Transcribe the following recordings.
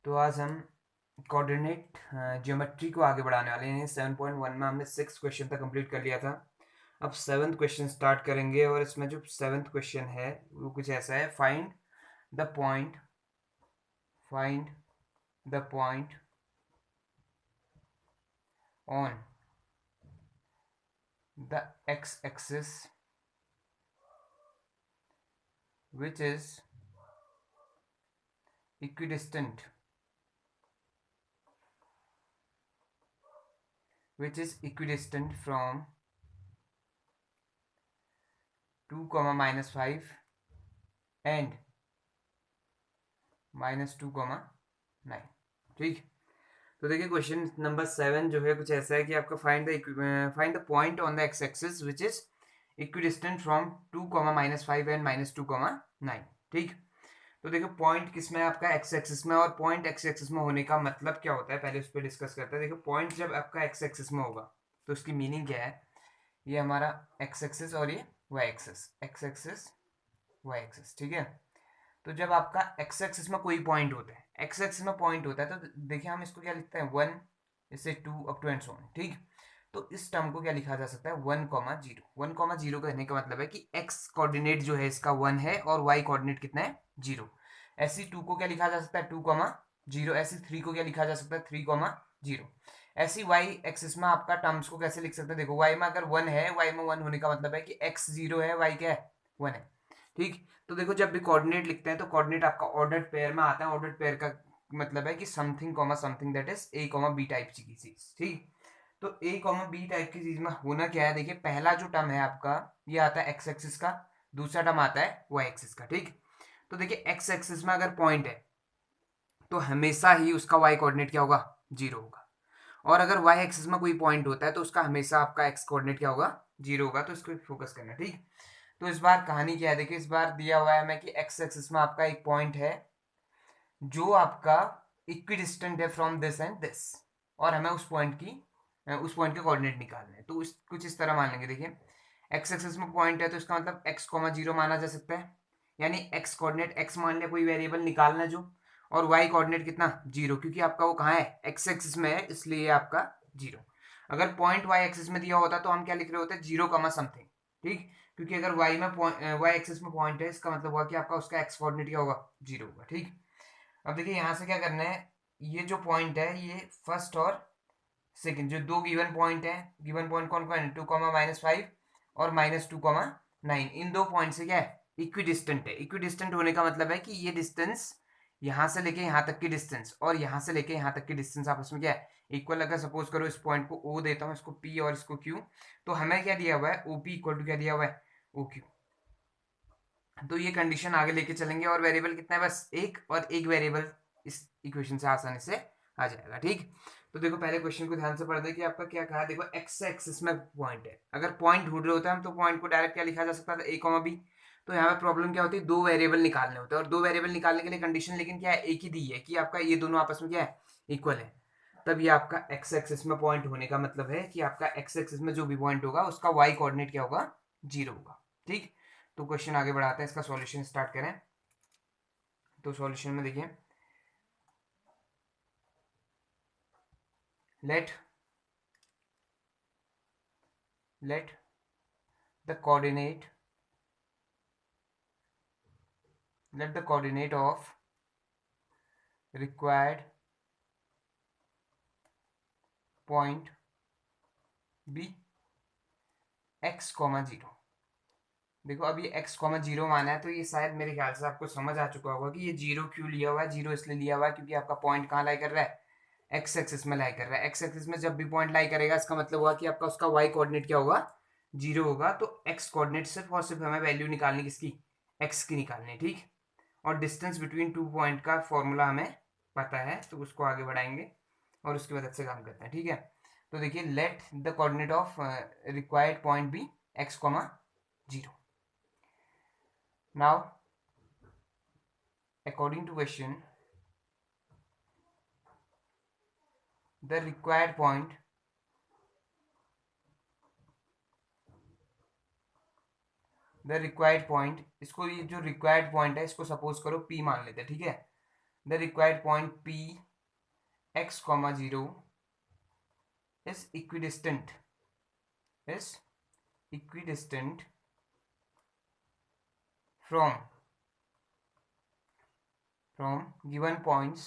तो आज हम कोऑर्डिनेट ज्योमेट्री को आगे बढ़ाने वाले हैं। 7.1 में हमने 6 क्वेश्चन तक कंप्लीट कर लिया था। अब 7th क्वेश्चन स्टार्ट करेंगे और इसमें जो 7th क्वेश्चन है वो कुछ ऐसा है। The point find the point on the x axis which is equidistant from 2, -5 and -2, 9। ठीक। तो देखिए क्वेश्चन नंबर 7 जो है कुछ ऐसा है कि आपका find the point on the x axis which is equidistant from 2, -5 and -2, 9। ठीक। तो देखो पॉइंट किस में है आपका एक्स एक्सिस में, और पॉइंट एक्स एक्सिस में होने का मतलब क्या होता है पहले उस पर डिस्कस करते हैं। देखो पॉइंट जब आपका एक्स एक्सिस में होगा तो उसकी मीनिंग क्या है। ये हमारा एक्स एक्सिस और ये Y axis, X axis Y axis. ठीक है। तो जब आपका एक्स एक्सिस में कोई पॉइंट होता है, एक्स एक्सिस में पॉइंट होता है, तो देखिए हम इसको क्या लिखते हैं 1 इससे 2 up to and so on. ठीक। तो इस टर्म को क्या लिखा जा सकता है 1, 0। 1, 0 कहने का मतलब है कि एक्स कोऑर्डिनेट जो है इसका 1 है और वाई कोऑर्डिनेट कितना है 0। ऐसी 2 को क्या लिखा जा सकता है 2, 0। ऐसी 3 को क्या लिखा जा सकता है 3, 0। ऐसी वाई एक्सिस में आपका टर्म्स को कैसे लिख सकते हैं। देखो वाई में अगर 1 है, वाई में 1 होने का मतलब है कि एक्स 0 है, वाई क्या है 1 है। ठीक। तो देखो जब भी कोऑर्डिनेट लिखते हैं तो कोऑर्डिनेट आपका ऑर्डर्ड पेयर में आता है। ऑर्डर्ड पेयर का मतलब है कि something comma something that is A comma B type की चीज। ठीक। तो ए कॉमा बी टाइप की चीज में होना क्या है, देखिए पहला जो टर्म है आपका ये आता है एक्स एक्सिस का, दूसरा टर्म आता है वाई एक्सिस का। ठीक। तो देखिए एक्स एक्सिस में अगर पॉइंट है तो हमेशा ही उसका वाई कोऑर्डिनेट क्या होगा 0 होगा, और अगर वाई एक्सिस में कोई पॉइंट होता है तो उसका हमेशा आपका एक्स कोऑर्डिनेट क्या होगा 0 होगा। तो इसको फोकस करना। ठीक। तो इस बार कहानी क्या है, देखिए इस बार दिया हुआ है हमें कि एक्स एक्सिस में आपका एक पॉइंट है जो आपका इक्विडिस्टेंट है फ्रॉम दिस एंड दिस, और हमें उस पॉइंट के कोऑर्डिनेट निकालने हैं। तो कुछ इस तरह मान लेंगे। देखिए एक्स एक्सिस में पॉइंट है तो इसका मतलब x, 0 माना जा सकता है, यानी एक्स कोऑर्डिनेट x मान लिया, कोई वेरिएबल निकालना जो, और y कोऑर्डिनेट कितना 0, क्योंकि आपका वो कहाँ है एक्स एक्सिस में है इसलिए आपका 0। अगर पॉइंट y एक्सिस में दिया होता तो हम क्या लिख रहे होते 0, समथिंग। ठीक। क्योंकि अगर y एक्सिस में पॉइंट है इसका मतलब हुआ कि आपका उसका x कोऑर्डिनेट क्या होगा 0 होगा। ठीक। अब देखिए यहाँ से क्या करना है, ये जो पॉइंट है ये फर्स्ट और सेकंड जो दो गिवन पॉइंट है, गिवन पॉइंट कौन कौन है 2, -5 और -2, 9, इन दो पॉइंट से क्या है इक्विडिस्टेंट है। इक्विडिस्टेंट होने का मतलब है कि ये डिस्टेंस यहाँ से लेके यहाँ तक की डिस्टेंस और यहाँ से लेके यहाँ तक की डिस्टेंस आपस में क्या है इक्वल। अगर सपोज करो इस पॉइंट को O देता हूँ, इसको P और इसको Q, तो हमें क्या दिया हुआ है OP इक्वल टू क्या दिया हुआ है OQ। तो ये कंडीशन आगे लेके चलेंगे, और वेरिएबल कितना है बस एक, और एक वेरिएबल इस इक्वेशन से आसानी से आ जाएगा। ठीक। तो देखो पहले क्वेश्चन को ध्यान से पढ़ दे कि आपका क्या कहा। देखो एक्स एक्सिस में पॉइंट है, अगर पॉइंट ढूंढ रहे होते हैं हम तो पॉइंट को डायरेक्ट क्या लिखा जा सकता था a, b। तो यहाँ पे प्रॉब्लम क्या होती है, दो वेरिएबल निकालने होते हैं, और दो वेरिएबल निकालने के लिए कंडीशन लेकिन क्या है एक ही दी है कि आपका ये दोनों आपस में क्या है इक्वल है। तब ये आपका एक्स एक्सिस में पॉइंट होने का मतलब है कि आपका एक्स एक्सिस में जो भी पॉइंट होगा उसका वाई कोऑर्डिनेट क्या होगा 0 होगा। ठीक। तो क्वेश्चन आगे बढ़ाते हैं, इसका सॉल्यूशन स्टार्ट करें। तो सॉल्यूशन में देखिए let let the coordinate of required point be x, 0। देखो अब ये x, 0 माना है तो ये शायद मेरे ख्याल से आपको समझ आ चुका होगा कि ये 0 क्यों लिया हुआ है। 0 इसलिए लिया हुआ है क्योंकि आपका पॉइंट कहाँ लाई कर रहा है एक्स एक्सिस में लाई कर रहा है। एक्स एक्सिस में जब भी पॉइंट लाई करेगा इसका मतलब हुआ कि आपका उसका वाई कोऑर्डिनेट क्या होगा 0 होगा। तो एक्स कोऑर्डिनेट सिर्फ और सिर्फ हमें वैल्यू निकालनी किसकी एक्स की निकालनी है। ठीक। और डिस्टेंस बिटवीन टू पॉइंट का फॉर्मूला हमें पता है तो उसको आगे बढ़ाएंगे और उसकी मदद से काम करते हैं। ठीक है। तो देखिए let the coordinate of required point be x, 0। Now, according to question, the required point इसको ये जो रिक्वायर्ड पॉइंट है इसको सपोज करो P मान लेते हैं। ठीक है। The required point P x comma 0 is equidistant from given points,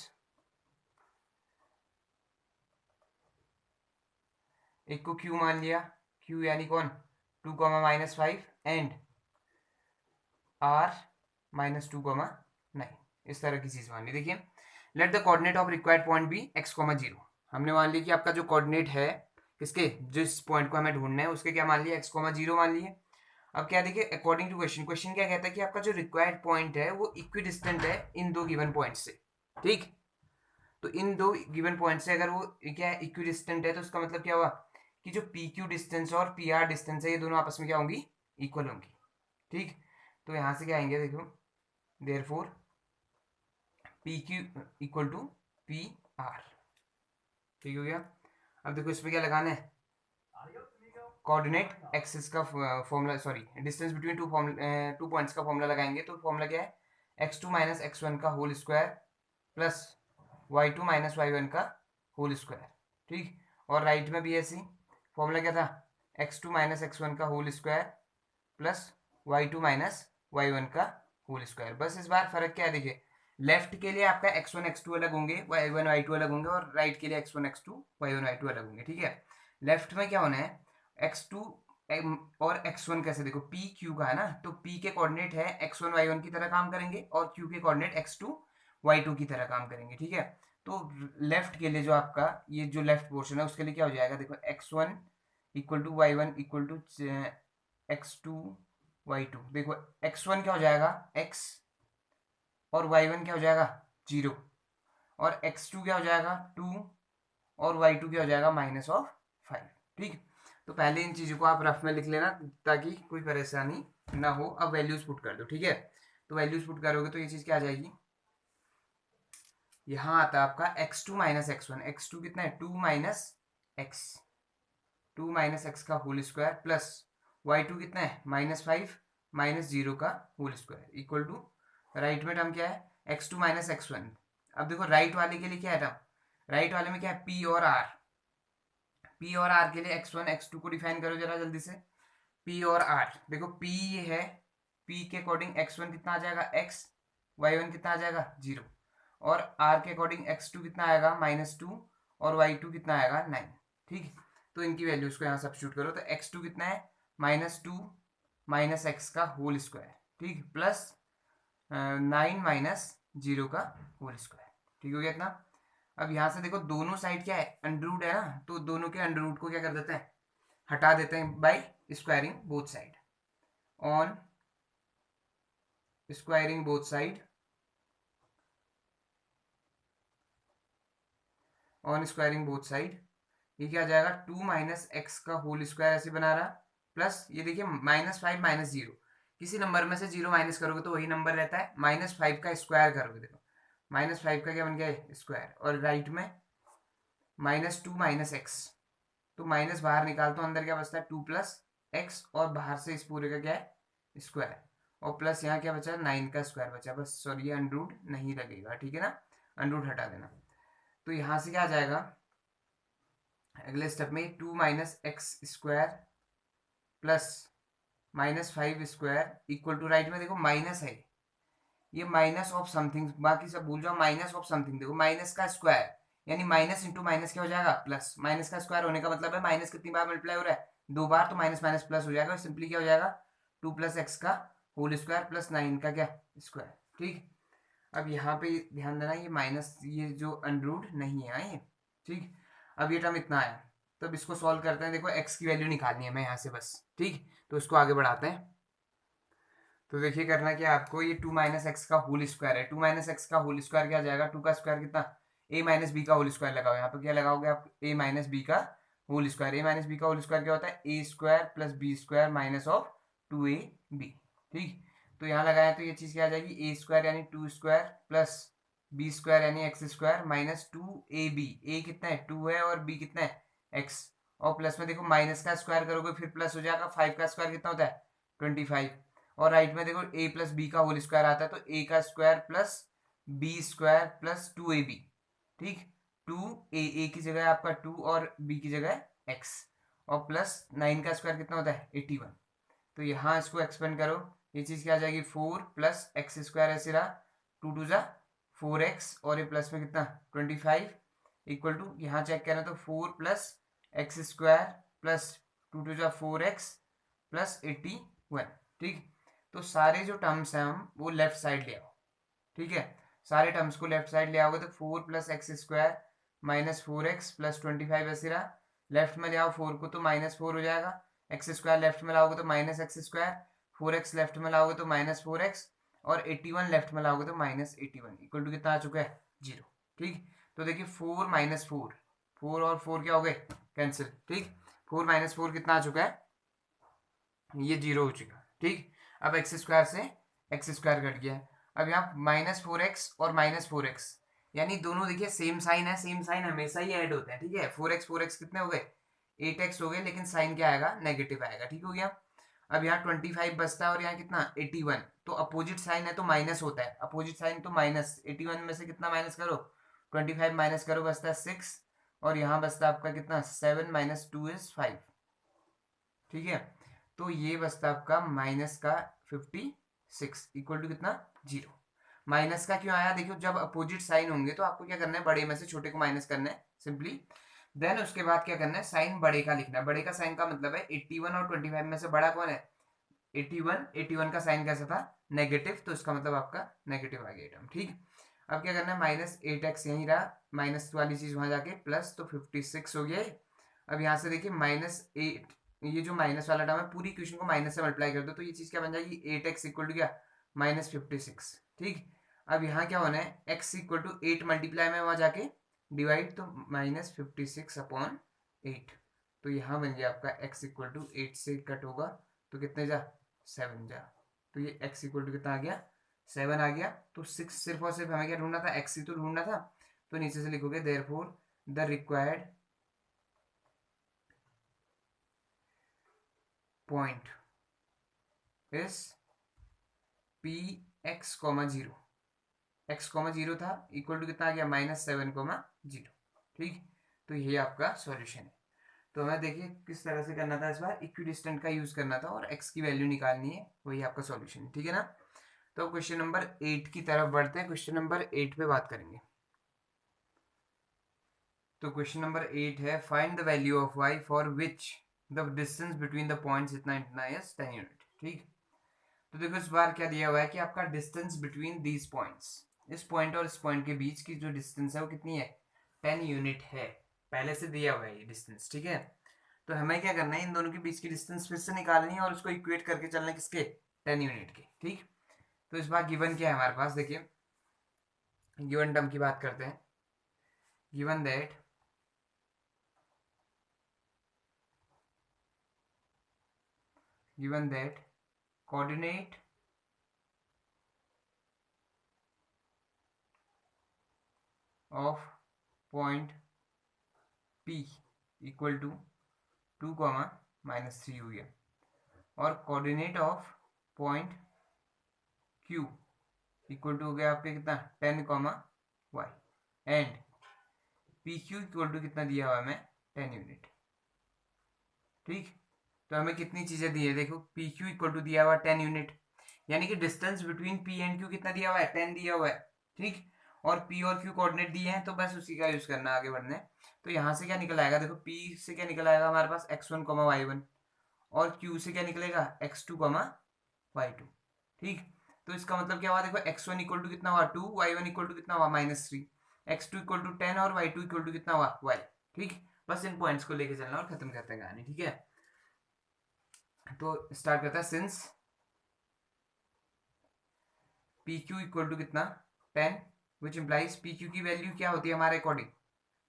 एक को Q मान लिया, Q यानी कौन 2, -5 एंड R -2, 9, इस तरह की चीज मान ली। देखिए let the coordinate of required point be x, 0, हमने मान लिया कि आपका जो कोऑर्डिनेट है किसके, जिस पॉइंट को हमें ढूंढना है उसके क्या मान लिया, x, 0 मान लिए। अब क्या देखिए अकॉर्डिंग टू क्वेश्चन क्या कहता है कि आपका जो रिक्वायर्ड पॉइंट है वो इक्विडिस्टेंट है इन दो गिवन पॉइंट से। ठीक, तो इन दो गिवन पॉइंट से अगर वो क्या है इक्विडिस्टेंट है तो उसका मतलब क्या हुआ कि जो पी क्यू डिस्टेंस और पी आर डिस्टेंस है ये दोनों आपस में क्या होंगी, इक्वल होंगी। ठीक, तो यहां से क्या आएंगे, देखो therefore P Q equal to P R. ठीक हो गया। अब देखो इसमें क्या लगाना है, कोऑर्डिनेट एक्सिस का formula, sorry distance between two points का फॉर्मूला लगाएंगे। तो फॉर्मूला क्या है, x2 - x1 का whole square plus y2 - y1 का होल स्क्वायर। ठीक, और राइट में भी ऐसी फॉर्मूला क्या था, x2 - x1 का whole square plus y2 - y1 का होल स्क्वायर। बस इस बार फर्क क्या है, देखिए लेफ्ट के लिए आपका x1 x2 अलग होंगे, y1 y2 अलग होंगे, और राइट के लिए x1 x2 y1 y2 अलग होंगे। ठीक है, लेफ्ट में क्या होना है, x2 और x1 कैसे, देखो p q का है ना, तो p के कोऑर्डिनेट है x1 y1 की तरह काम करेंगे और q के कोऑर्डिनेट x2 y2 की तरह काम करेंगे। ठीक है, तो लेफ्ट के लिए जो आपका ये जो लेफ्ट पोर्शन है उसके लिए क्या हो जाएगा, देखो x1 equal to y1 equal to x2 y2। देखो x1 क्या हो जाएगा x, और y1 क्या हो जाएगा 0, और x2 क्या हो जाएगा 2, और y2 क्या हो जाएगा -5। ठीक, तो पहले इन चीजों को आप रफ में लिख लेना ताकि कोई परेशानी ना हो। अब वैल्यूज पुट कर दो। ठीक है, तो वैल्यूज पुट करोगे तो ये चीज क्या आ जाएगी, यहाँ आता है आपका x2 - x1, x2 कितना है 2 - x का होल स्क्वायर प्लस y2 कितना है -5 -0 का whole square equal to, right में टर्म क्या है x2 - x1। अब देखो राइट वाले के लिए क्या है टर्म, राइट वाले में क्या है p और r, p और r के लिए x1 x2 को डिफाइन करो जरा जल्दी से। p और r, देखो p ये है, p के अकॉर्डिंग x1 कितना आ जाएगा x, y1 कितना आ जाएगा 0, और r के अकॉर्डिंग x2 कितना आएगा -2, और y2 कितना आएगा 9। ठीक, तो इनकी वैल्यूज को यहाँ सब्स्टिट्यूट करो तो x2 कितना है -2 x का होल स्क्वायर, ठीक, प्लस 9 - 0 का होल स्क्वायर। ठीक हो गया इतना। अब यहाँ से देखो दोनों साइड क्या है अंडर है ना, तो दोनों के अंडर को क्या कर देते हैं, हटा देते हैं by squaring both side, on squaring both side, on squaring both side. ये क्या आ जाएगा 2 - x का होल स्क्वायर ऐसे बना रहा, प्लस ये देखिए -5 - 0, किसी नंबर में से 0 माइनस करोगे तो वही नंबर रहता है, -5 का स्क्वायर करोगे, देखो -5 का क्या बन गया स्क्वायर, और राइट में -2 - x, तो माइनस बाहर निकाल तो अंदर क्या बचता है 2 + x, और बाहर से इस पूरे का क्या है स्क्वायर, और प्लस यहाँ क्या बचा 9 का स्क्वायर बचा बस, सॉरी ये अंडरूट नहीं लगेगा। ठीक है ना, अंडरूट हटा देना। तो यहाँ से क्या आ जाएगा अगले स्टेप में 2 - x² plus -5 square equal to, right में देखो माइनस है, ये माइनस ऑफ समथिंग, बाकी सब भूल जाओ, माइनस ऑफ समथिंग, देखो माइनस का स्क्वायर यानी माइनस इंटू माइनस क्या हो जाएगा प्लस, माइनस का स्क्वायर होने का मतलब है माइनस कितनी बार मल्टीप्लाई हो रहा है 2 बार, तो माइनस माइनस प्लस हो जाएगा, सिंपली क्या हो जाएगा 2 + x का होल स्क्वायर प्लस 9 का क्या स्क्वायर। ठीक, अब यहाँ पे ध्यान देना ये माइनस, ये जो अंडरूट नहीं है ये। ठीक, अब ये टर्म इतना है, तब इसको सॉल्व करते हैं। देखो x की वैल्यू निकालनी है मैं यहाँ से बस। ठीक, तो इसको आगे बढ़ाते हैं। तो देखिए करना क्या आपको, ये 2 - x का होल स्क्वायर है, 2 - x का होल स्क्वायर क्या आ जाएगा, 2 का स्क्वायर कितना a - b का होल स्क्वायर लगाओ, यहाँ पे क्या लगाओगे आप a - b का होल स्क्वायर, a - b का होल स्क्वायर क्या होता है a² + b² minus of 2ab। ठीक, तो यहाँ लगाया तो ये चीज क्या आ जाएगी a² यानी 2² प्लस b² यानी x² माइनस 2ab, a कितना है 2 है और b कितना है x, और प्लस में देखो माइनस का स्क्वायर करोगे फिर प्लस हो जाएगा, 5 का स्क्वायर कितना होता है 25, और राइट में देखो a + b का होल स्क्वायर आता है तो a का square plus B square plus 2ab, ठीक, 2 a की जगह आपका 2 और b की जगह x, और प्लस 9 का स्क्वायर कितना होता है 81। तो यहाँ इसको एक्सपेंड करो, ये चीज़ क्या आ जाएगी 4 प्लस एक्स स्क्वायर ऐसे रहा, 2 × 4x, और ये प्लस में कितना 25 इक्वल टू, यहाँ चेक करें तो 4 plus x square plus 2 × 4x plus 81, ठीक। तो सारे जो टर्म्स हैं हम वो लेफ्ट साइड ले आओ, ठीक है। सारे टर्म्स को लेफ्ट साइड ले आओगे तो 4 plus x square minus 4x plus 25 ऐसे रहा, लेफ्ट में ले आओ 4 को तो -4 हो जाएगा, एक्स स्क्वायर लेफ्ट में लाओगे तो minus x square, 4x left में लाओगे तो -4x, और 81 लेफ्ट में लाओगे तो -81 इक्वल टू कितना आ चुका है 0, ठीक। तो देखिए 4 - 4, 4 और 4 क्या हो गए कैंसिल, ठीक। 4 - 4 कितना आ चुका है, ये 0 हो चुका, ठीक। अब एक्स स्क्वायर से एक्स स्क्वायर कट गया, अब यहाँ -4x और -4x, यानी दोनों देखिए सेम साइन है, सेम साइन हमेशा ही ऐड होते हैं, ठीक है। 4x कितने हो गए 8x हो गए, लेकिन साइन क्या आएगा नेगेटिव आएगा, ठीक हो गया। अब यहाँ 25 बचता है और यहाँ कितना 81, तो अपोजिट साइन है तो माइनस होता है, अपोजिट साइन तो माइनस, 81 में से कितना माइनस करो 25 माइनस करो, बचता है 6, और यहाँ बचता है आपका कितना 7 - 2 = 5, ठीक है। तो ये बचता आपका माइनस का 56 इक्वल टू कितना 0। माइनस का क्यों आया, देखो जब अपोजिट साइन होंगे तो आपको क्या करना है, बड़े में से छोटे को माइनस करना है सिंपली, देन उसके बाद क्या करना है साइन बड़े का लिखना है। बड़े का साइन का मतलब है 81 और 25 में से बड़ा कौन है 81, 81 का साइन कैसा था नेगेटिव, तो इसका मतलब आपका नेगेटिव आ गया टर्म, ठीक। अब क्या करना है -8x यहीं रहा, माइनस वाली चीज वहां जाके प्लस, तो 56 हो गया। अब यहाँ से देखिए -8, ये जो माइनस वाला टर्म है पूरी इक्वेशन को माइनस से मल्टीप्लाई कर दो तो ये चीज क्या बन जाएगी 8x इक्वल टू क्या -56, ठीक। अब यहाँ क्या होना है x इक्वल टू 8 मल्टीप्लाई में वहां जाके डिवाइड, तो -56/8, तो यहाँ बन गया आपका x इक्वल टू 8 से कट होगा तो कितने जा 7 जा, तो ये x इक्वल टू कितना आ गया 7 आ गया। तो 6 सिर्फ और सिर्फ हमें क्या ढूंढना था x ही तो ढूंढना था, तो नीचे से लिखोगे therefore the required point is px, 0, x, 0 था इक्वल टू कितना आ गया -7, 0, ठीक। तो ये आपका सॉल्यूशन है। तो हमें देखिए किस तरह से करना था, इस बार इक्विडिस्टेंट का यूज करना था और x की वैल्यू निकालनी है, वही आपका सॉल्यूशन है, ठीक है ना। तो क्वेश्चन नंबर 8 की तरफ बढ़ते हैं, क्वेश्चन नंबर 8 पे बात करेंगे। तो क्वेश्चन नंबर 8 है find the value of y for which the distance between the points इतना इतना इज 10 यूनिट, ठीक। तो देखो इस बार क्या दिया हुआ है कि आपका डिस्टेंस बिटवीन दीज पॉइंट्स, इस पॉइंट और इस पॉइंट के बीच की जो डिस्टेंस है वो कितनी है 10 यूनिट है, पहले से दिया हुआ है ये डिस्टेंस, ठीक है। तो हमें क्या करना है इन दोनों के बीच की डिस्टेंस फिर से निकालनी है और उसको इक्वेट करके चलना है किसके 10 यूनिट के, ठीक। तो इस बार गिवन क्या है हमारे पास, देखिए गिवन टर्म की बात करते हैं। Given that coordinate of point P equal to 2, -3 हो गया, और coordinate of point Q equal to हो गया आपके कितना 10, y, and PQ equal to कितना दिया हुआ है हमें 10 यूनिट, ठीक। तो हमें कितनी चीजें दी है, देखो PQ इक्वल टू दिया हुआ 10 यूनिट, यानी कि distance between P and Q कितना दिया हुआ है 10 दिया हुआ है, ठीक। और P और Q कोऑर्डिनेट दिए हैं तो बस उसी का यूज करना आगे बढ़ने। तो यहाँ से क्या निकल आएगा, देखो P से क्या निकल आएगा हमारे पास x1, y1, और Q से क्या निकलेगा x2, y2, ठीक। तो इसका मतलब क्या हुआ, देखो x1 इक्वल टू कितना हुआ 2, y1 इक्वल टू कितना हुआ -3, x2 इक्वल टू 10 और y2 इक्वल टू कितना हुआ y, ठीक। बस इन पॉइंट्स को लेके चलना और खत्म करते हैं कहानी, ठीक है। तो स्टार्ट करता है सिंस PQ इक्वल टू कितना 10, विच इम्प्लाइज PQ की वैल्यू क्या होती है हमारे अकॉर्डिंग,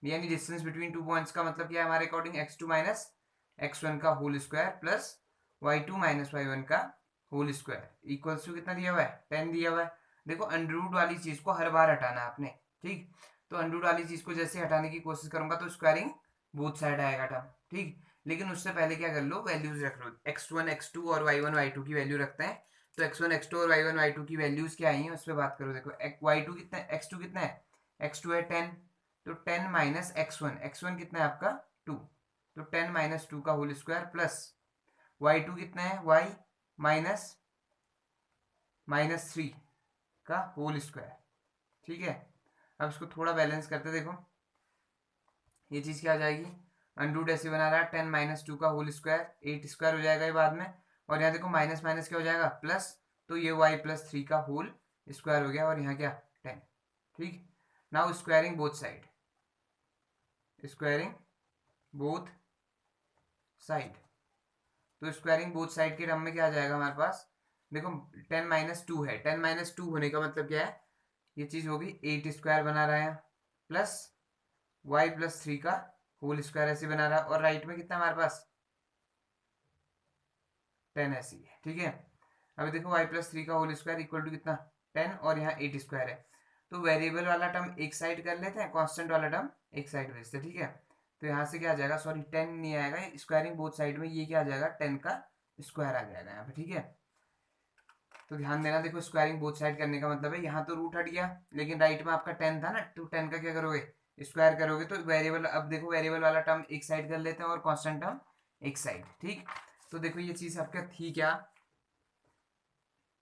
यानी डिस्टेंस बिटवीन टू पॉइंट्स का मतलब क्या है हमारे अकॉर्डिंग x2 - x1 का whole square plus y2 - y1 का होल स्क्वायर इक्वल्स टू कितना दिया हुआ है 10 दिया हुआ है। देखो अंडररूट वाली चीज को हर बार हटाना है आपने, ठीक। तो अंडररूट वाली चीज को जैसे हटाने की कोशिश करूंगा तो स्क्वायरिंग बोथ साइड आएगा टर्म, ठीक। लेकिन उससे पहले क्या कर लो वैल्यूज रख लो, x1 x2 और y1 y2 की वैल्यू रखते हैं, तो x1 x2 और y1 y2 की वैल्यूज क्या आई हैं उस पर बात करो। देखो y2 कितना है, x2 कितना है, x2 है 10, तो 10 माइनस x1, x1 कितना है आपका 2, तो 10 माइनस 2 का होल स्क्वायर प्लस y2 कितना है, y माइनस -3 का होल स्क्वायर। ठीक है, अब इसको थोड़ा बैलेंस करते देखो, ये चीज़ क्या आ जाएगी, अंडरूट ऐसे बना रहा है 10 माइनस 2 का होल स्क्वायर, 8 स्क्वायर हो जाएगा ये बाद में, और यहाँ देखो माइनस माइनस क्या हो जाएगा प्लस, तो ये y प्लस 3 का होल स्क्वायर हो गया, और यहाँ क्या 10। ठीक, now squaring both side, squaring both side, तो स्क्वायरिंग बोथ साइड के टर्म में क्या आ जाएगा हमारे पास, देखो 10 माइनस 2 है, 10 माइनस 2 होने का मतलब क्या है, ये चीज़ होगी 8 स्क्वायर बना रहा है, प्लस y प्लस 3 का होल स्क्वायर ऐसे बना रहा है, और राइट में कितना हमारे पास 10 ऐसी है। ठीक है, अभी देखो y प्लस 3 का होल स्क्वायर इक्वल टू कितना 10, और यहाँ 8 स्क्वायर है, तो वेरिएबल वाला टर्म एक साइड कर लेते हैं, कांस्टेंट वाला टर्म एक साइड भेजते हैं। ठीक है, तो यहाँ से क्या आ जाएगा, सॉरी 10 नहीं आएगा, स्क्वायरिंग बोथ साइड में ये क्या आ जाएगा 10 का स्क्वायर आ जाएगा यहाँ पे। ठीक है, तो ध्यान देना, देखो स्क्वायरिंग बोथ साइड करने का मतलब है यहाँ तो रूट हट गया, लेकिन राइट में आपका 10 था ना, तो 10 का क्या करोगे स्क्वायर करोगे, तो वेरिएबल, अब देखो वेरिएबल वाला टर्म एक साइड कर लेते हैं और कांस्टेंट टर्म एक साइड। ठीक, तो देखो ये चीज आपका थी क्या,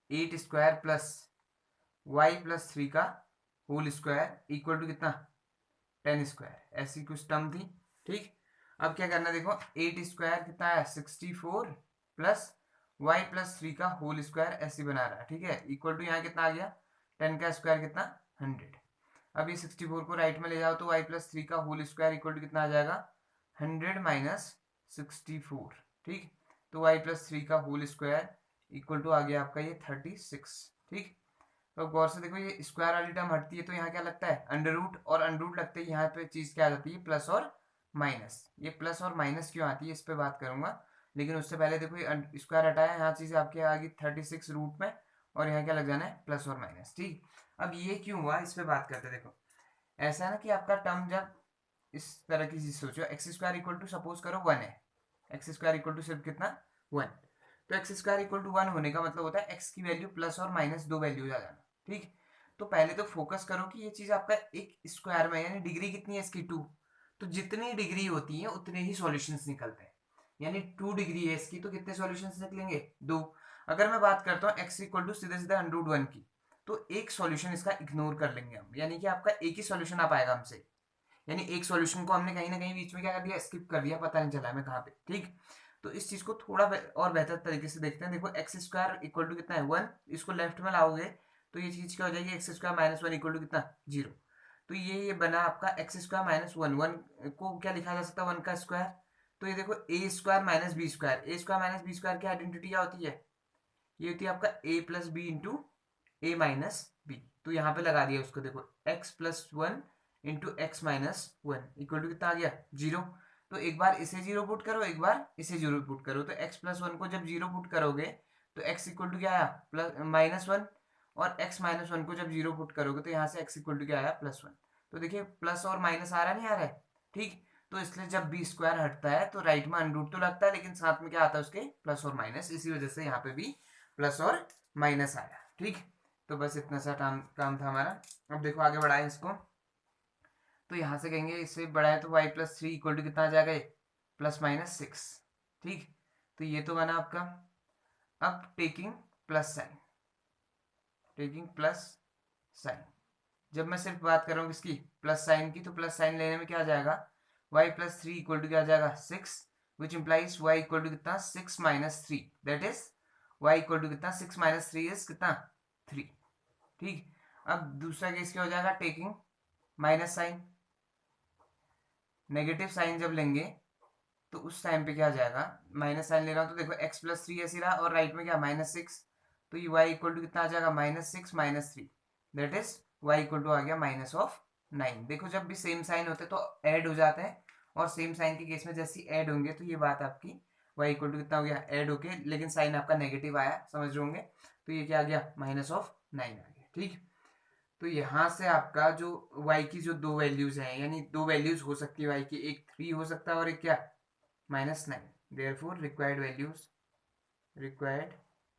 8 स्क्वायर प्लस वाई प्लस 3 का होल स्क्वायर इक्वल टू कितना 10 स्क्वायर, ऐसी कुछ टर्म थी। ठीक, अब क्या करना, देखो 8 स्क्वायर कितना है 64 प्लस वाई प्लस 3 का होल स्क्वायर ऐसे बना रहा है। ठीक है, इक्वल टू यहाँ कितना आ गया 10 का स्क्वायर कितना 100। अब ये 64 को राइट में ले जाओ तो वाई प्लस 3 का होल स्क्वायर इक्वल टू कितना आ जाएगा 100 माइनस 64। ठीक, तो वाई प्लस 3 का होल स्क्वायर इक्वल टू आ गया आपका ये 36। ठीक, तो गौर से देखो ये स्क्वायर वाली टर्म हटती है तो यहाँ क्या लगता है अंडर रूट, और अंडर रूट लगते ही यहाँ पे चीज क्या आ जाती है प्लस और माइनस। ये प्लस और माइनस क्यों आती है इस पे बात करूंगा, लेकिन उससे पहले देखो ये स्क्वायर हटाया, यहाँ चीज आपके आ गई 36 रूट में, और यहाँ क्या लग जाना है प्लस और माइनस। ठीक, अब ये क्यों हुआ इस पे बात करते, देखो ऐसा है ना कि आपका टर्म जब इस तरह की चीज सोचो, X square equal to suppose करो 1 है, एक्स स्क्वायर इक्वल टू सिर्फ कितना 1, तो एक्स स्क्वायर इक्वल टू 1 होने का मतलब होता है एक्स की वैल्यू प्लस और माइनस दो वैल्यूज आ जाना। ठीक, तो पहले तो फोकस करो कि ये चीज आपका एक स्क्वायर में, यानी डिग्री कितनी है इसकी 2, तो जितनी डिग्री होती है उतने ही सॉल्यूशंस निकलते हैं, यानी 2 डिग्री है इसकी तो कितने सॉल्यूशंस निकलेंगे 2। अगर मैं बात करता हूँ एक्स इक्वल टू सीधे सीधे अंडर रूट 1 की, तो एक सॉल्यूशन इसका इग्नोर कर लेंगे हम, यानी कि आपका एक ही सॉल्यूशन आ पाएगा हमसे, यानी एक सॉल्यूशन को हमने कहीं ना कहीं बीच में क्या कर दिया स्किप कर दिया, पता नहीं चला हमें कहाँ पे। ठीक, तो इस चीज को थोड़ा और बेहतर तरीके से देखते हैं। देखो एक्स स्क्वायर इक्वल टू कितना है 1, इसको लेफ्ट में लाओगे तो ये चीज क्या हो जाएगी X square minus 1 equal to कितना 0, तो ये बना आपका एक्स स्क्वायर माइनस 1, 1 को क्या लिखा जा सकता है 1 का स्क्वायर, तो ये देखो A square minus B square, A square minus B square की आइडेंटिटी क्या होती है, ये होती है आपका A plus B into A minus B, तो यहाँ पे लगा दिया उसको, देखो X plus 1 into X minus 1 equal to कितना आ गया 0, तो एक बार इसे 0 पुट करो एक बार इसे 0 पुट करो, तो x प्लस 1 को जब 0 पुट करोगे तो x इक्वल टू क्या आया प्लस माइनस 1, और x माइनस 1 को जब 0 पुट करोगे तो यहाँ से x इक्वल टू क्या आया प्लस 1, तो देखिए प्लस और माइनस आ रहा नहीं आ रहा है। ठीक, तो इसलिए जब बी स्क्वायर हटता है तो राइट में अंडरूट तो लगता है, लेकिन साथ में क्या आता है उसके प्लस और माइनस, इसी वजह से यहाँ पे भी प्लस और माइनस आया। ठीक, तो बस इतना सा काम था हमारा। अब देखो आगे बढ़ाएं इसको, तो यहां से कहेंगे इससे बड़ा है तो y प्लस 3 इक्वल टू कितना आ जाएगा प्लस माइनस 6। ठीक, तो ये तो बना आपका। अब taking plus sign, taking plus sign, जब मैं सिर्फ बात कर रहा हूँ किसकी प्लस साइन की, तो प्लस साइन लेने में क्या आ जाएगा y प्लस 3 इक्वल टू क्या आ जाएगा 6, which implies y equal to कितना 6 minus 3, that is y equal to कितना 6 माइनस 3 इज कितना 3। ठीक, अब दूसरा केस क्या हो जाएगा taking minus sign, negative sign जब लेंगे तो उस टाइम पे क्या आ जाएगा, माइनस साइन ले रहा हूँ तो देखो x प्लस 3 ऐसे रहा, और राइट में क्या माइनस 6, तो ये y इक्वल टू कितना आ जाएगा minus 6 minus 3, that is y equal to आ गया माइनस ऑफ 9। देखो जब भी सेम साइन होते तो ऐड हो जाते हैं, और सेम साइन के केस में जैसे ऐड होंगे तो ये बात आपकी y इक्वल टू कितना हो गया ऐड होके, लेकिन साइन आपका नेगेटिव आया समझ रहे होंगे, तो ये क्या आ गया माइनस ऑफ 9 आ गया। ठीक, तो यहाँ से आपका जो y की जो दो वैल्यूज हैं, यानी दो वैल्यूज हो सकती है y की, एक 3 हो सकता है और एक क्या -9, therefore required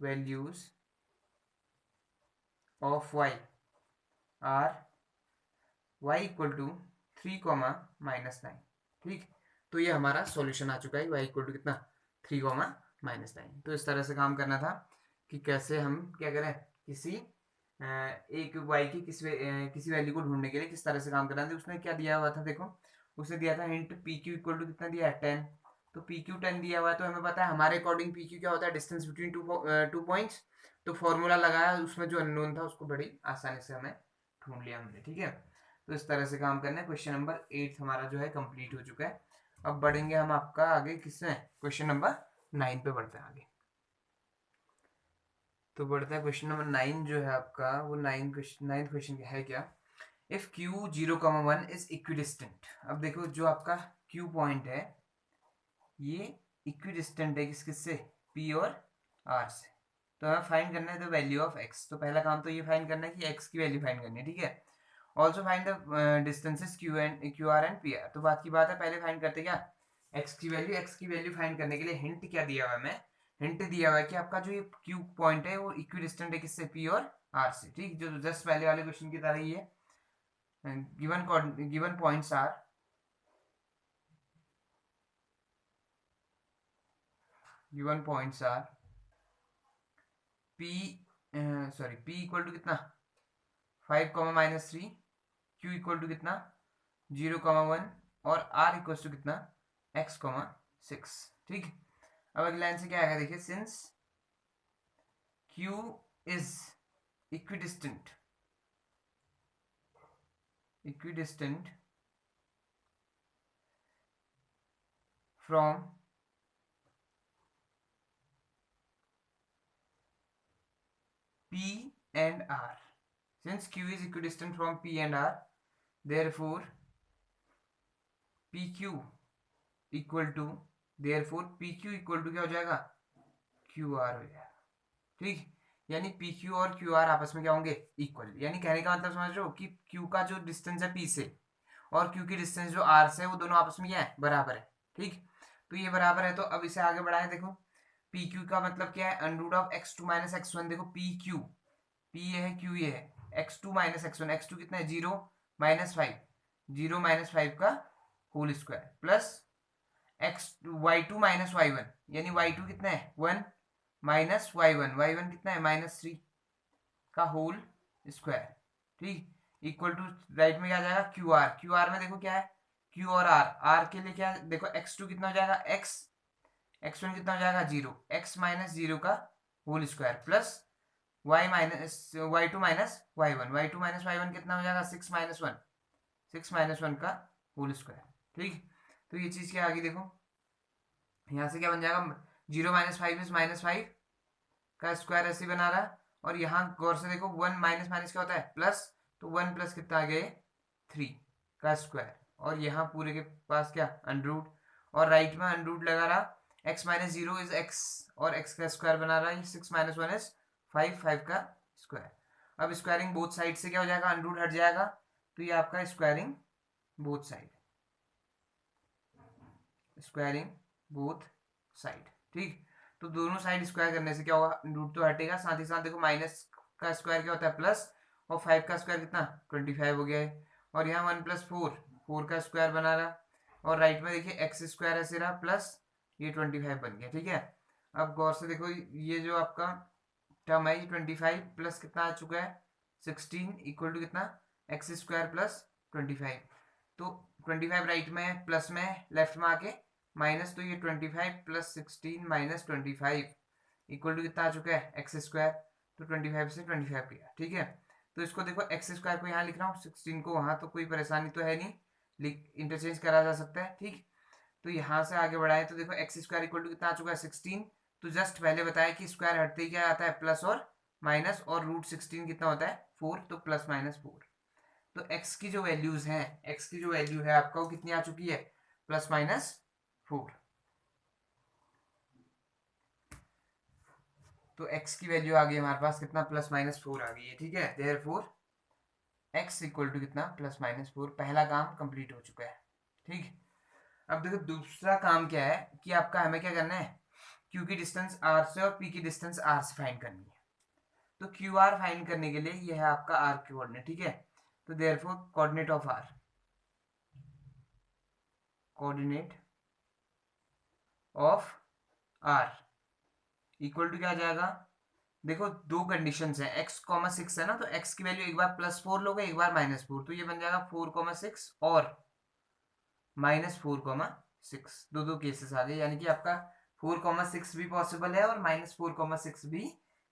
values of Y are Y equal to 3 comma -9। ठीक, तो ये हमारा सॉल्यूशन आ चुका है, वाई इक्वल टू कितना 3 कॉमा -9। तो इस तरह से काम करना था कि कैसे हम क्या करें, किसी एक वाई की किसी वैल्यू को ढूंढने के लिए किस तरह से काम करना था। उसने क्या दिया हुआ था, देखो उसने दिया था hint P Q equal to कितना दिया है 10। तो पी क्यू 10 दिया हुआ है, तो हमें पता है हमारे अकॉर्डिंग पी क्यू क्या होता है, डिस्टेंस बिटवीन टू पॉइंट्स। तो फॉर्मूला लगाया, उसमें जो अननोन था उसको बड़ी आसानी से हमें ढूंढ लिया हमने। ठीक है, तो इस तरह से काम करना है। क्वेश्चन नंबर 8 हमारा जो है कंप्लीट हो चुका है। अब बढ़ेंगे हम आपका आगे किसमें, क्वेश्चन नंबर 9 पे बढ़ते हैं आगे। तो बढ़ता है क्वेश्चन नंबर 9 जो है आपका, वो 9th क्वेश्चन है क्या, इफ q 0,1 इज इक्विडिस्टेंट। अब देखो जो आपका q पॉइंट है ये इक्विडिस्टेंट है किससे, p और r से। तो हमें फाइंड करना है द वैल्यू ऑफ x। तो पहला काम तो ये फाइंड करना है कि x की वैल्यू फाइंड करनी है। ठीक है, also find the distances Q R and P R. तो बात की बात है, पहले फाइंड करते क्या, x की वैल्यू फाइंड करने के लिए हिंट क्या दिया हुआ है, हमें हिंट दिया हुआ है कि आपका जो ये क्यू पॉइंट है वो इक्विडिस्टेंट है किससे, p और r से। ठीक, जो जस्ट पहले वाले क्वेश्चन की तरह ही है। Given points are p p equal to कितना 5 -3, q इक्वल टू कितना 0,1 और r इक्वल टू कितना x 6। ठीक, अब अगली लाइन से क्या आएगा, देखिए since q is equidistant from p and r, since q is equidistant from p and r, therefore pq equal to pq equal to क्या हो जाएगा, qr हो जाएगा। ठीक, यानी pq और qr आपस में क्या होंगे, इक्वल। यानी कहने का मतलब समझ रहे हो कि q का जो डिस्टेंस है p से और q की डिस्टेंस जो r से, वो दोनों आपस में क्या है, बराबर है। ठीक, तो ये बराबर है, तो अब इसे आगे बढ़ाएं। देखो pq का मतलब क्या है, अंडर ऑफ x2 - x1। देखो pq, p ये है, q ये है, x2 - x1, x2 कितना है 0 -5, 0 -5 का whole square plus x y2 - y1, यानी y2 कितना है 1 माइनस y1 कितना है -3 का होल स्क्वायर। ठीक, इक्वल टू राइट में क्या आ जाएगा, क्यू आर में देखो क्या है, q और r के लिए क्या है, देखो x2 कितना हो जाएगा x1 कितना हो जाएगा 0, x - 0 का whole square plus y2 - y1 कितना हो जाएगा 6 - 1 का होल स्क्वायर। ठीक, तो ये चीज क्या आ गई, देखो यहाँ से क्या बन जाएगा, 0 - 5 इज -5 का स्क्वायर ऐसे बना रहा है। और यहाँ गौर से देखो 1 माइनस माइनस क्या होता है, प्लस। तो 1 प्लस कितना आ गया 3 का स्क्वायर। और यहाँ पूरे के पास क्या अंडरूट, और राइट में अंडरूट लगा रहा। x - 0 इज x, और x का स्क्वायर बना रहा है 6 - 1 इज 5 का स्क्वायर। अब स्क्वायरिंग बोथ साइड से क्या हो जाएगा, अंडरूट हट जाएगा। तो ये आपका स्क्वायरिंग बोथ साइड। ठीक, तो दोनों साइड स्क्वायर करने से क्या होगा, रूट तो हटेगा, साथ ही साथ देखो माइनस का स्क्वायर क्या होता है प्लस, और 5 का स्क्वायर कितना 25 हो गया है। और यहाँ 1 + 4 का स्क्वायर बना रहा। और राइट में देखिए एक्स स्क्वायर ऐसे रहा प्लस ये 25 बन गया। ठीक है, अब गौर से देखो ये जो आपका टर्म है 25 प्लस कितना आ चुका है 16 इक्वल टू कितना एक्स स्क्वायर प्लस 25। तो 25 राइट में प्लस में लेफ्ट में आके माइनस, तो ये 25 प्लस 16 माइनस 25 इक्वल टू कितना आ चुका है एक्स स्क्वायर। तो 25 से 25 गया। ठीक है, तो इसको देखो एक्स स्क्वायर को यहाँ लिख रहा हूँ, 16 को वहाँ, तो कोई परेशानी तो है नहीं, इंटरचेंज करा जा सकता है। ठीक, तो यहाँ से आगे बढ़ाए तो देखो एक्स स्क्वायर इक्वल टू कितना आ चुका है 16। तो जस्ट पहले बताया कि स्क्वायर हटते ही क्या आता है प्लस और माइनस, और रूट 16 कितना होता है 4, तो प्लस माइनस 4। तो x की जो वैल्यूज हैं, x की जो वैल्यू है आपका वो कितनी आ चुकी है +-4। तो x की वैल्यू आ गई हमारे पास कितना +-4 आ गई है। ठीक है, देयरफॉर x इक्वल टू कितना +-4। पहला काम कंप्लीट हो चुका है। ठीक, अब देखो दूसरा काम क्या है कि आपका हमें क्या करना है, q की डिस्टेंस r से और p की डिस्टेंस r से फाइंड करनी है। तो क्यू आर फाइंड करने के लिए ये है आपका आर कोऑर्डिनेट, ठीक है। तो therefore coordinate of R, coordinate of R equal to क्या आ जाएगा, देखो दो कंडीशंस है, x कॉमा 6 है ना, तो x की वैल्यू एक बार +4 लोगे एक बार -4, तो ये बन जाएगा 4,6 और -4,6, दो केसेस आ गए, यानी कि आपका 4,6 भी पॉसिबल है और -4,6 भी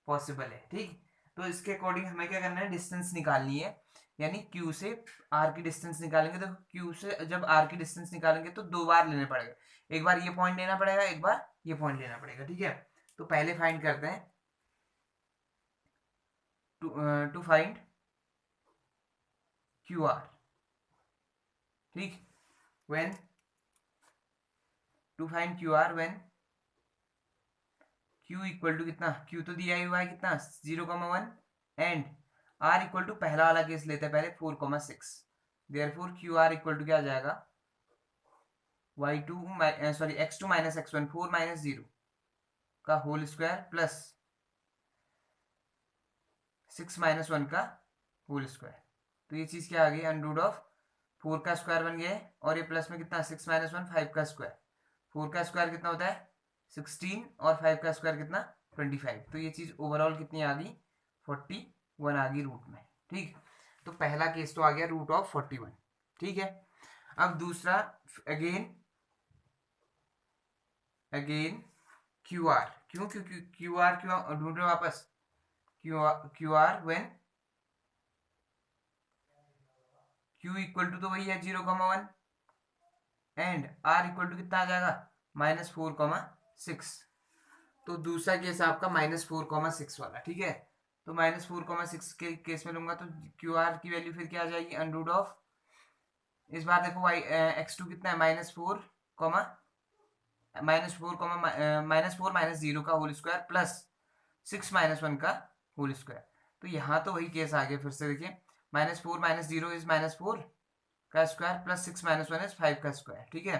पॉसिबल है, ठीक। तो इसके अकॉर्डिंग हमें क्या करना है, डिस्टेंस निकालनी है, यानी q से r की डिस्टेंस निकालेंगे। तो q से जब r की डिस्टेंस निकालेंगे तो दो बार लेने पड़ेगा, एक बार ये पॉइंट लेना पड़ेगा, एक बार ये पॉइंट लेना पड़ेगा, ठीक है। तो पहले फाइंड करते हैं, टू फाइंड क्यू आर, ठीक। When to find Q R when Q equal to कितना, क्यू तो दिया ही हुआ है कितना 0,1 एंड आर इक्वल टू पहला वाला केस लेते हैं पहले 4,6, therefore Q R equal to क्या आ जाएगा y2 sorry x2 minus x1 4 minus 0 का होल स्क्वायर प्लस 6 माइनस 1 का होल स्क्वायर। तो ये चीज क्या आ गई, अंडर ऑफ 4 का स्क्वायर बन गया है और ये प्लस में कितना 6 माइनस 1 5 का स्क्वायर, 4 का स्क्वायर कितना होता है 16 और 5 का स्क्वायर कितना 25। तो ये चीज ओवरऑल कितनी आ गई 41 आ गई रूट में, ठीक। तो पहला केस तो आ गया रूट ऑफ 41, ठीक है। अब दूसरा अगेन क्यू आर, क्यों क्यू आर क्यों ढूंढ रहे हो वापस, Q R when Q equal to तो वही है 0,1 एंड आर इक्वल टू कितना आ जाएगा -4,6। तो दूसरा केस आपका -4,6 वाला, ठीक है। तो -4,6 के केस में लूंगा तो क्यू आर की वैल्यू फिर क्या आ जाएगी अंडर ऑफ, इस बार देखो वाई x2 कितना है -4 -4 -0 का होल स्क्वायर प्लस 6 माइनस 1 का होल स्क्वायर। तो यहाँ तो वही केस आ गया, फिर से देखिए -4 -0 इज -4 का स्क्वायर प्लस 6 माइनस 1 इज 5 का स्क्वायर, ठीक है।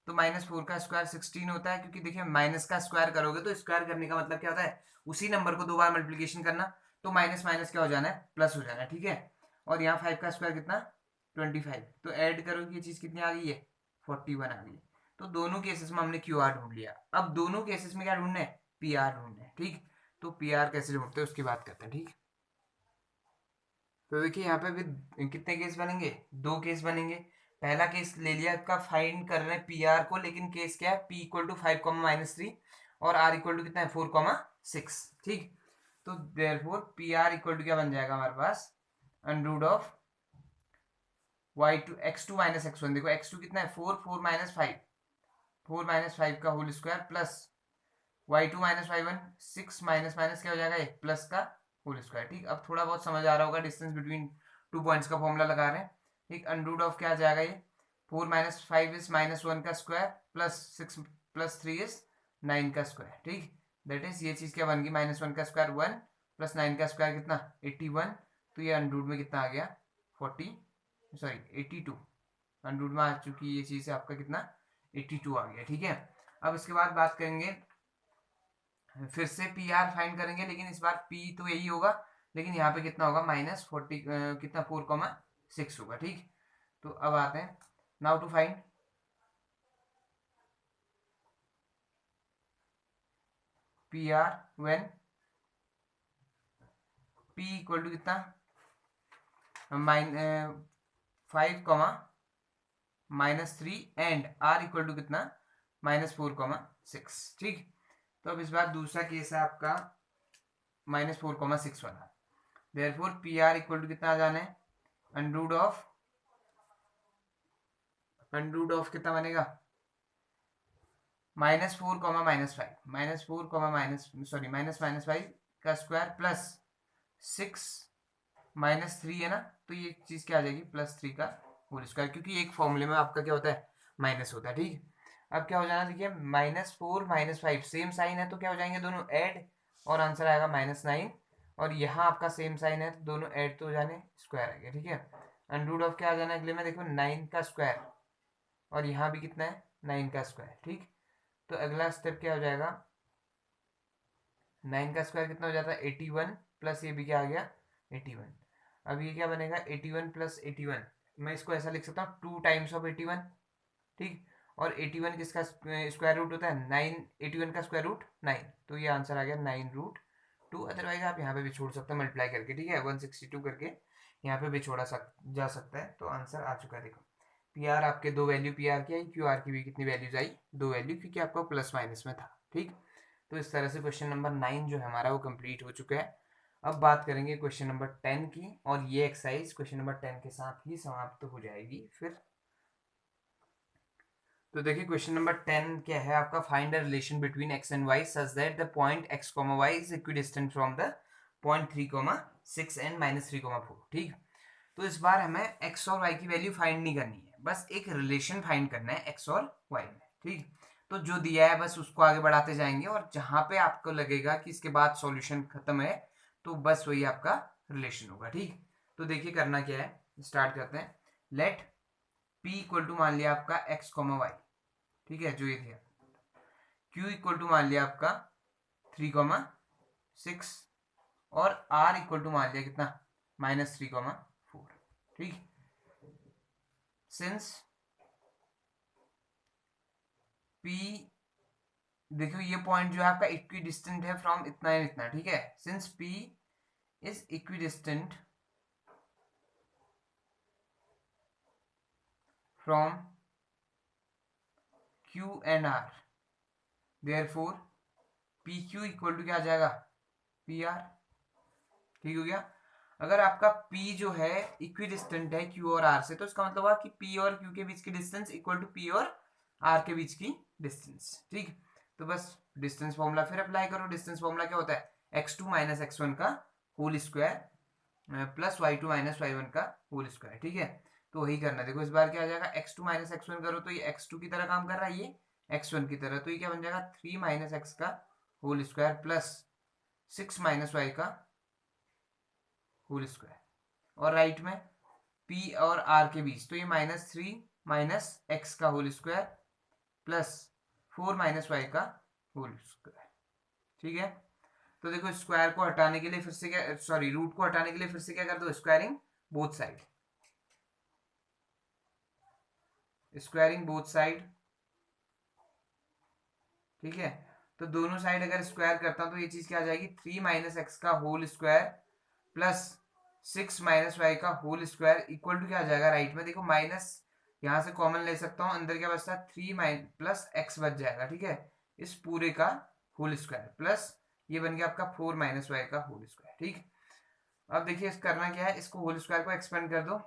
तो -4 का स्क्वायर 16 होता है, क्योंकि देखिए माइनस का स्क्वायर करोगे तो स्क्वायर करने का मतलब क्या होता है उसी नंबर को दो बार मल्टीप्लीकेशन करना, तो माइनस माइनस क्या हो जाना है प्लस हो जाना है, ठीक है। और यहाँ 5 का स्क्वायर कितना 25, तो ऐड करो ये चीज कितनी आ गई है 41 आ गई। तो दोनों केसेस में हमने क्यू आर ढूंढ लिया, अब दोनों केसेस में क्या ढूंढना है पी आर ढूंढना है, ठीक। तो पी आर कैसे ढूंढते हैं उसकी बात करते हैं, ठीक। तो देखिए यहाँ पे भी कितने केस बनेंगे, दो केस बनेंगे। पहला केस ले लिया आपका फाइंड कर रहे हैं पी आर को, लेकिन केस क्या है p इक्वल टू 5,-3 और r इक्वल टू कितना है 4,6, ठीक। तो therefore P R equal to क्या बन जाएगा हमारे पास under root of y2 x2 minus x1, देखो x2 कितना है 4 4 माइनस 5 4 माइनस 5 का whole square plus y2 minus y1 6 minus minus क्या हो जाएगा ये प्लस का होल स्क्वायर, ठीक। अब थोड़ा बहुत समझ आ रहा होगा, डिस्टेंस बिटवीन टू पॉइंट्स का फॉर्मूला लगा रहे हैं, ठीक। अंडर रूट ऑफ क्या आ जाएगा ये 4 माइनस 5 इज -1 का स्क्वायर प्लस 6 प्लस 3 इज 9 का स्क्वायर, ठीक। दैट इज ये चीज क्या बन गई -1 का स्क्वायर 1 प्लस 9 का स्क्वायर कितना 81। तो ये अंडर रूट में कितना आ गया 82 अंडर रूट में आ चुकी ये चीज है आपका कितना 82 आ गया, ठीक है। अब इसके बाद बात करेंगे, फिर से पी आर फाइंड करेंगे, लेकिन इस बार पी तो यही होगा, लेकिन यहाँ पे कितना होगा -40 कितना 4,6 होगा, ठीक। तो अब आते हैं now to find P R when P equal to कितना 5,-3 एंड आर इक्वल टू कितना -4,6, ठीक। तो अब इस बार दूसरा केस है आपका -4,6 वाला, therefore P R equal to कितना आ जाना है अंडर रूट ऑफ कितना बनेगा -4, -5 का स्क्वायर प्लस 6 -3 है ना, तो ये चीज क्या आ जाएगी +3 का होल स्क्वायर, क्योंकि एक फॉर्मूले में आपका क्या होता है माइनस होता है, ठीक। अब क्या हो जाना देखिए -4 -5 सेम साइन है तो क्या हो जाएंगे दोनों ऐड और आंसर आएगा -9, और यहाँ आपका सेम साइन है तो दोनों ऐड तो हो जाने स्क्वायर आ गया, ठीक है। अंडर रूट ऑफ क्या आ जाना अगले में देखो 9 का स्क्वायर और यहाँ भी कितना है 9 का स्क्वायर, ठीक। तो अगला स्टेप क्या हो जाएगा 9 का स्क्वायर कितना हो जाता है 81 प्लस ये भी क्या आ गया 81। अब ये क्या बनेगा 81 प्लस 81, मैं इसको ऐसा लिख सकता हूँ 2 टाइम्स ऑफ 81, ठीक। और 81 किसका स्क्वायर रूट होता है 9, 81 का स्क्वायर रूट 9, तो ये आंसर आ गया 9√2। अदरवाइज आप यहाँ पे भी छोड़ सकते हैं मल्टीप्लाई करके, ठीक है 162 करके यहाँ पे भी छोड़ा जा सकता है। तो आंसर आ चुका है, देखो पी आर आपके दो वैल्यू पी आर की आई, क्यू आर की भी कितनी वैल्यूज आई, दो वैल्यू, क्योंकि आपका प्लस माइनस में था, ठीक। तो इस तरह से क्वेश्चन नंबर 9 जो है हमारा वो कंप्लीट हो चुका है। अब बात करेंगे क्वेश्चन नंबर 10 की, और ये एक्सरसाइज क्वेश्चन नंबर 10 के साथ ही समाप्त हो जाएगी फिर। तो देखिए क्वेश्चन नंबर 10 क्या है आपका, find the relation between x and y such that the point x comma y is equidistant from the point 3,6 and -3,4, ठीक। तो इस बार हमें एक्स और वाई की वैल्यू फाइंड नहीं करनी है, बस एक रिलेशन फाइंड करना है एक्स और वाई में, ठीक। तो जो दिया है बस उसको आगे बढ़ाते जाएंगे, और जहां पे आपको लगेगा कि इसके बाद सॉल्यूशन खत्म है तो बस वही आपका रिलेशन होगा, ठीक। तो देखिए करना क्या है, स्टार्ट करते हैं। लेट p इक्वल टू मान लिया आपका x कॉमा वाई, ठीक है, जो ये दिया। q इक्वल टू मान लिया आपका 3,6, और r इक्वल टू मान लिया कितना -3,4, ठीक। सिंस p, देखो ये पॉइंट जो है आपका इक्वी डिस्टेंट है फ्रॉम इतना एंड इतना, ठीक है। Since p is equidistant from q and r, therefore pq equal to क्या आ जाएगा pr, ठीक हो गया। अगर आपका p जो है इक्वी डिस्टेंट है q और r से, तो इसका मतलब हुआ कि p और q के बीच की डिस्टेंस इक्वल टू p और r के बीच की डिस्टेंस, ठीक। तो बस डिस्टेंस फॉर्मूला फिर अप्लाई करो। डिस्टेंस फॉर्मूला क्या होता है x2 माइनस x1 का whole square plus y2 minus y1 का होल स्क्वायर, ठीक है। तो वही करना है। देखो इस बार क्या आ जाएगा, x2 माइनस x1 करो तो ये x2 की तरह काम कर रहा है, ये x1 की तरह, तो ये क्या बन जाएगा 3 माइनस x का whole square plus 6 minus y का होल स्क्वायर, और राइट में p और r के बीच, तो ये -3 माइनस x का whole square plus 4 minus y का होल स्क्वायर, ठीक है। तो देखो स्क्वायर को हटाने के लिए फिर से क्या, सॉरी रूट को हटाने के लिए फिर से क्या कर दो, squaring both side, squaring both side, ठीक है। तो दोनों साइड अगर स्क्वायर करता हूं तो ये चीज क्या आ जाएगी 3 माइनस एक्स का whole square plus 6 minus y का होल स्क्वायर इक्वल टू क्या आ जाएगा, राइट में देखो माइनस यहां से कॉमन ले सकता हूं, अंदर क्या बचता है 3 प्लस एक्स बच जाएगा, ठीक है, इस पूरे का होल स्क्वायर प्लस ये बन गया आपका 4 माइनस वाई का होल स्क्वायर, ठीक। अब देखिए करना क्या है, इसको होल स्क्वायर को एक्सपेंड कर दो,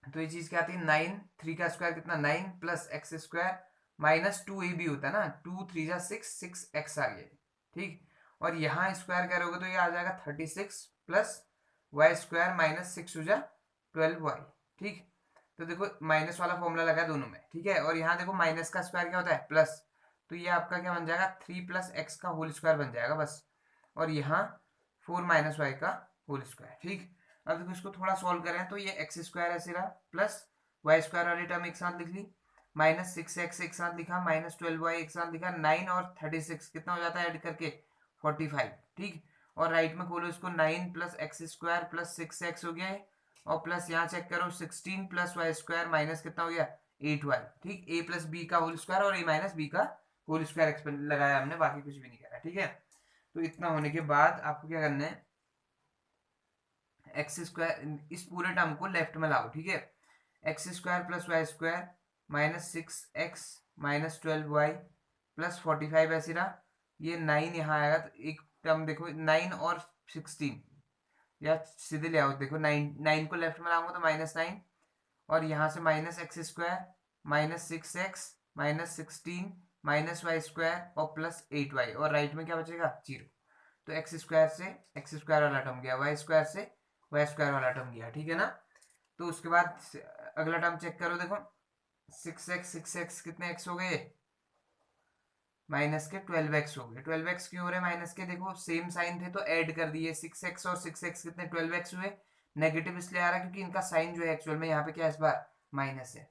तो ये चीज क्या आती है 9, 3 का स्क्वायर कितना 9 plus x square minus 2a भी होता है ना, 2 3 जा 6, 6x आ गया, ठीक। और यहाँ स्क्वायर करोगे तो ये आ जाएगा 36 प्लस वाई स्क्वायर माइनस 6 हो जा 12y, ठीक। तो देखो माइनस वाला फॉर्मूला लगा दोनों में, ठीक है। और यहाँ देखो माइनस का स्क्वायर क्या होता है प्लस, तो ये आपका क्या बन जाएगा 3 प्लस एक्स का होल स्क्वायर बन जाएगा बस, और यहाँ 4 माइनस वाई का होल स्क्वायर, ठीक। अब देखो इसको थोड़ा सॉल्व करें तो ये एक्स स्क्वायर ऐसे रहा प्लस वाई स्क्वायर वाली टर्म एक साथ लिख ली, माइनस 6x एक साथ लिखा, माइनस 12y एक साथ लिखा, 9 और 36 कितना हो जाता है ऐड करके 45, ठीक। और राइट में खोलो इसको 9 plus x square plus 6x हो गया है, और प्लस यहाँ चेक करो 16 प्लस वाई स्क्वायर माइनस कितना हो गया 8y, ठीक। a प्लस बी का होल स्क्वायर और a माइनस बी का होल स्क्वायर एक्सपेंड लगाया हमने, बाकी कुछ भी नहीं करा, ठीक है। तो इतना होने के बाद आपको क्या करना है, एक्स स्क्वायर इस पूरे टर्म को लेफ्ट में लाओ, ठीक है। X square plus y square minus 6x minus 12y plus 45 ऐसे रहा, ये 9 यहाँ आएगा, तो एक टर्म देखो 9 और 16 या सीधे ले आओ, देखो 9 को लेफ्ट में लाऊंगा तो -9, और यहाँ से minus x square minus 6x minus 16 minus y square और प्लस 8y, और राइट में क्या बचेगा 0। तो एक्स स्क्वायर से एक्स स्क्वायर वाला टर्म गया, वाई स्क्वायर से वाई स्क्वायर वाला टर्म गया, ठीक है ना। तो उसके बाद अगला टर्म चेक करो, देखो 6x कितने x हो गए माइनस के 12x हो गए, 12x क्यों हो रहे माइनस के, देखो सेम साइन थे तो ऐड कर दिए, 6x और 6x कितने 12x हुए, नेगेटिव इसलिए आ रहा है क्योंकि इनका साइन जो है एक्चुअल में यहाँ पे क्या इस बार माइनस है।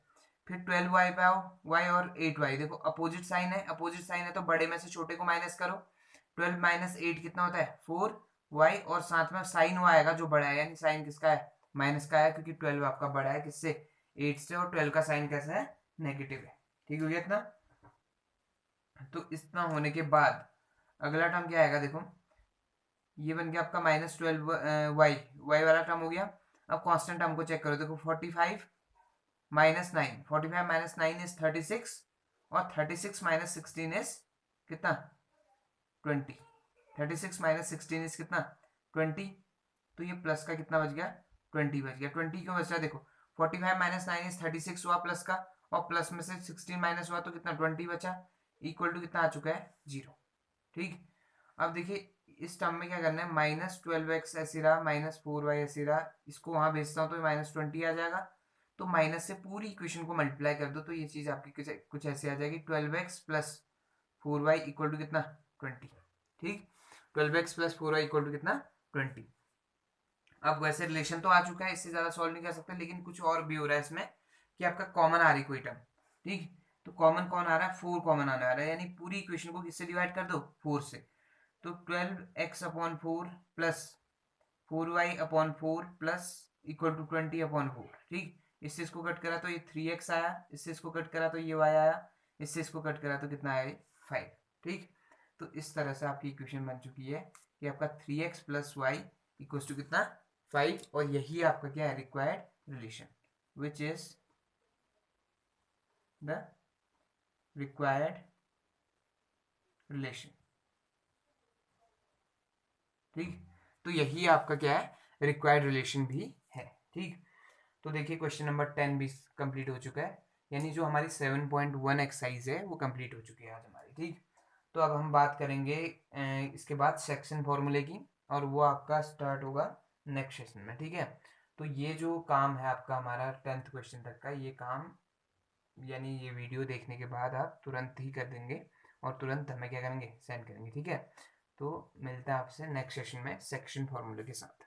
फिर 12y पे आओ, y और 8y, देखो अपोजिट साइन है, अपोजिट साइन है तो बड़े में से छोटे को माइनस करो, 12 माइनस 8 कितना होता है 4, वाई और साथ में साइन वो आएगा जो बड़ा है, यानी साइन किसका है, माइनस का है, क्योंकि 12 आपका बड़ा है किससे, 8 से, और 12 का साइन कैसा है, नेगेटिव है। ठीक हो गया इतना। तो इतना होने के बाद अगला टर्म क्या आएगा, देखो ये बन गया आपका -12 वाई, वाई वाला टर्म हो गया। अब कांस्टेंट टर्म को चेक करो, देखो 45 माइनस 9, 45 माइनस 9 इज 36, और 36 माइनस 16 इज कितना, 20। 36 माइनस 16 इज कितना, 20। तो ये प्लस का कितना बच गया, 20 बच गया। 20 क्यों बच रहा है, देखो 45 माइनस 9 इज 36 हुआ प्लस का, और प्लस में से 16 माइनस हुआ तो कितना, 20 बचा, इक्वल टू कितना आ चुका है, 0। ठीक। अब देखिए इस टर्म में क्या करना है, -12x ऐसे रहा, -4y ऐसे रहा, इसको वहां भेजता हूँ तो -20 आ जाएगा। तो माइनस से पूरी इक्वेशन को मल्टीप्लाई कर दो तो ये चीज आपकी कुछ ऐसे आ जाएगी, 12x plus 4y equal to कितना, 20। ठीक, 12x plus 4y equal to कितना, 20। अब वैसे रिलेशन तो आ चुका है, इससे ज्यादा सॉल्व नहीं कर सकते, लेकिन कुछ और भी हो रहा है इसमें कि आपका कॉमन आ रही कोई टर्म। ठीक, तो कॉमन कौन आ रहा है, 4 कॉमन आने आ रहा है, यानी पूरी इक्वेशन को किससे डिवाइड कर दो, 4 से। तो 12x upon 4 plus 4y upon 4 plus equal to 20 upon 4। ठीक, इससे इसको कट करा तो ये 3x आया, इससे इसको कट करा तो ये y आया, इससे इसको कट करा तो कितना आया, 5। ठीक, तो इस तरह से आपकी इक्वेशन बन चुकी है कि आपका 3x plus Y equal to कितना, 5। और यही आपका क्या है, required relation, which is the required relation. ठीक, तो यही आपका क्या है, रिक्वायर्ड रिलेशन भी है। ठीक, तो देखिए क्वेश्चन नंबर 10 भी कंप्लीट हो चुका है, यानी जो हमारी 7.1 एक्सरसाइज है वो कंप्लीट हो चुकी है आज हमारी। ठीक, तो अब हम बात करेंगे इसके बाद सेक्शन फॉर्मूले की, और वो आपका स्टार्ट होगा नेक्स्ट सेशन में। ठीक है, तो ये जो काम है आपका हमारा 10th क्वेश्चन तक का, ये काम यानी ये वीडियो देखने के बाद आप तुरंत ही कर देंगे, और तुरंत हमें क्या करेंगे, सेंड करेंगे। ठीक है, तो मिलता है आपसे नेक्स्ट सेशन में सेक्शन फॉर्मूले के साथ।